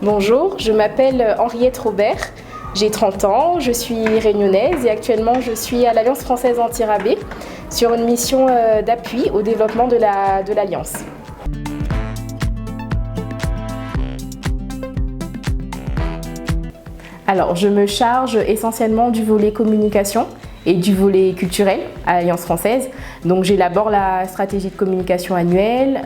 Bonjour, je m'appelle Henriette Robert, j'ai 30 ans, je suis réunionnaise et actuellement je suis à l'Alliance française anti-rabais sur une mission d'appui au développement de l'Alliance. Alors, je me charge essentiellement du volet communication et du volet culturel à l'Alliance française. Donc, j'élabore la stratégie de communication annuelle,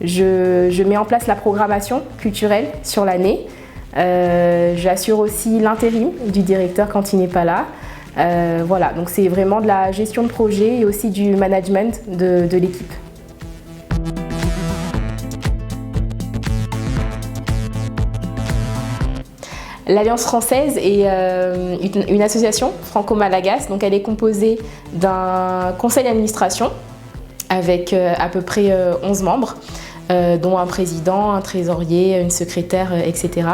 je mets en place la programmation culturelle sur l'année, j'assure aussi l'intérim du directeur quand il n'est pas là. Voilà, donc c'est vraiment de la gestion de projet et aussi du management de l'équipe. L'Alliance française est une association franco-malagasy, donc elle est composée d'un conseil d'administration avec à peu près 11 membres, dont un président, un trésorier, une secrétaire, etc.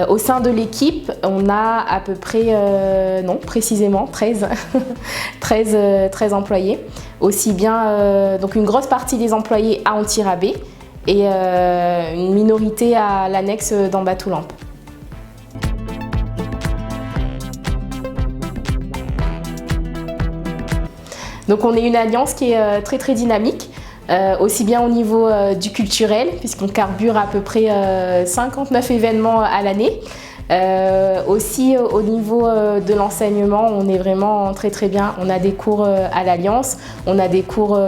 Au sein de l'équipe, on a à peu près, non précisément 13, 13 employés. Aussi bien donc une grosse partie des employés à anti-rabais et une minorité à l'annexe d'Ambatoulamp. Donc on est une alliance qui est très dynamique, aussi bien au niveau du culturel, puisqu'on carbure à peu près 59 événements à l'année. Aussi au niveau de l'enseignement, on est vraiment très bien. On a des cours à l'Alliance, on a des cours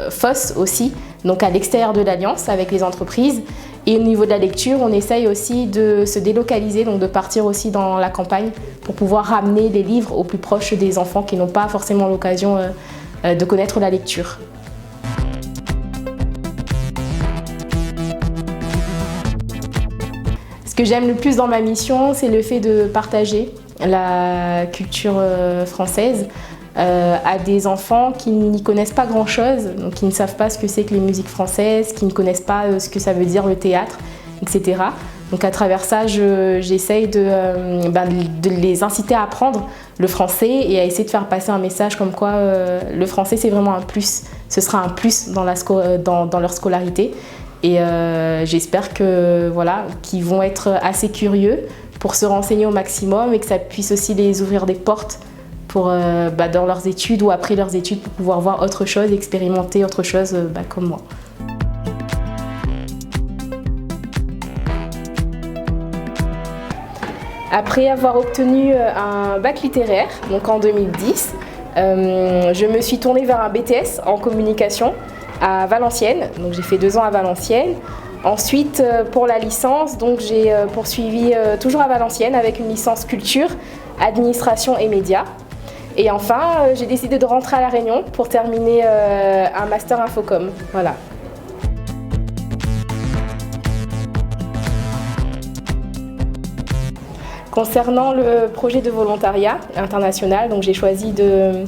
FOSS aussi, donc à l'extérieur de l'Alliance avec les entreprises. Et au niveau de la lecture, on essaye aussi de se délocaliser, donc de partir aussi dans la campagne pour pouvoir ramener les livres au plus proche des enfants qui n'ont pas forcément l'occasion de connaître la lecture. Ce que j'aime le plus dans ma mission, c'est le fait de partager la culture française à des enfants qui n'y connaissent pas grand-chose, donc qui ne savent pas ce que c'est que les musiques françaises, qui ne connaissent pas ce que ça veut dire le théâtre, etc. Donc à travers ça, j'essaye de les inciter à apprendre le français et à essayer de faire passer un message comme quoi le français c'est vraiment un plus, ce sera un plus dans leur scolarité. Et j'espère que voilà, qu'ils vont être assez curieux pour se renseigner au maximum et que ça puisse aussi les ouvrir des portes pour, dans leurs études ou après leurs études pour pouvoir voir autre chose, expérimenter autre chose comme moi. Après avoir obtenu un bac littéraire, donc en 2010, je me suis tournée vers un BTS en communication à Valenciennes, donc j'ai fait 2 ans à Valenciennes. Ensuite, pour la licence, donc j'ai poursuivi toujours à Valenciennes avec une licence culture, administration et médias. Et enfin, j'ai décidé de rentrer à La Réunion pour terminer un master Infocom. Voilà. Concernant le projet de volontariat international, donc j'ai choisi d'être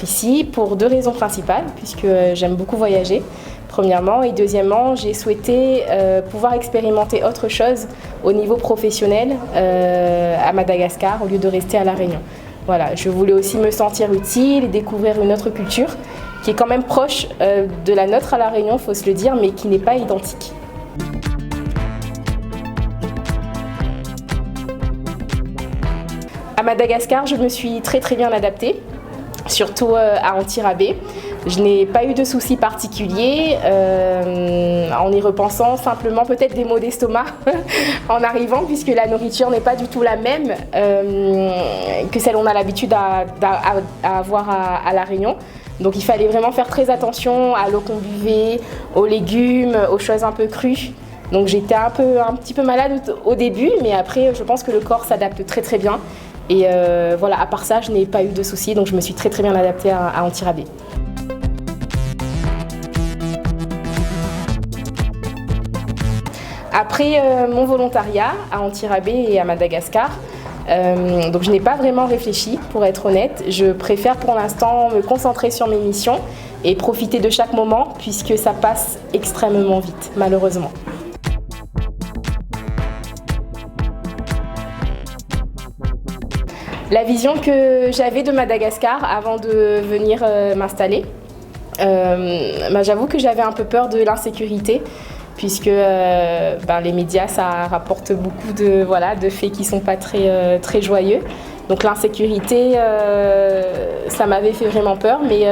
ici pour 2 raisons principales, puisque j'aime beaucoup voyager, premièrement, et deuxièmement, j'ai souhaité pouvoir expérimenter autre chose au niveau professionnel à Madagascar au lieu de rester à La Réunion. Voilà, je voulais aussi me sentir utile et découvrir une autre culture qui est quand même proche de la nôtre à La Réunion, il faut se le dire, mais qui n'est pas identique. À Madagascar, je me suis très bien adaptée, surtout à anti-rabais. Je n'ai pas eu de soucis particuliers en y repensant, simplement peut-être des maux d'estomac en arrivant, puisque la nourriture n'est pas du tout la même que celle qu'on a l'habitude à avoir à La Réunion. Donc il fallait vraiment faire très attention à l'eau qu'on buvait, aux légumes, aux choses un peu crues. Donc j'étais un petit peu malade au début, mais après je pense que le corps s'adapte très bien. Et voilà, à part ça, je n'ai pas eu de soucis, donc je me suis très bien adaptée à anti-rabais. Après mon volontariat à anti-rabais et à Madagascar, donc je n'ai pas vraiment réfléchi, pour être honnête. Je préfère pour l'instant me concentrer sur mes missions et profiter de chaque moment, puisque ça passe extrêmement vite, malheureusement. La vision que j'avais de Madagascar avant de venir m'installer, j'avoue que j'avais un peu peur de l'insécurité, puisque les médias, ça rapporte beaucoup de faits qui ne sont pas très joyeux. Donc l'insécurité, ça m'avait fait vraiment peur, mais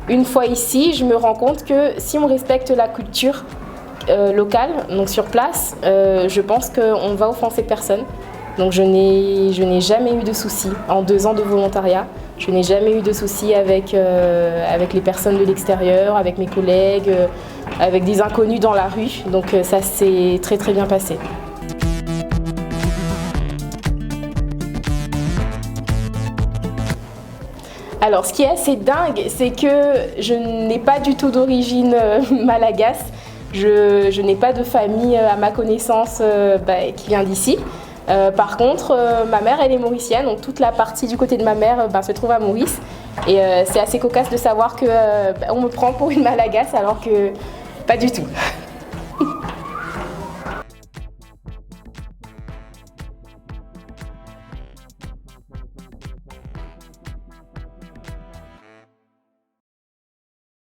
une fois ici, je me rends compte que si on respecte la culture locale, donc sur place, je pense qu'on ne va offenser personne. Donc je n'ai jamais eu de soucis en 2 ans de volontariat. Je n'ai jamais eu de soucis avec les personnes de l'extérieur, avec mes collègues, avec des inconnus dans la rue. Donc ça s'est très très bien passé. Alors ce qui est assez dingue, c'est que je n'ai pas du tout d'origine malgache. Je n'ai pas de famille à ma connaissance qui vient d'ici. Par contre, ma mère, elle est mauricienne, donc toute la partie du côté de ma mère se trouve à Maurice. Et c'est assez cocasse de savoir qu'on me prend pour une malgache alors que pas du tout.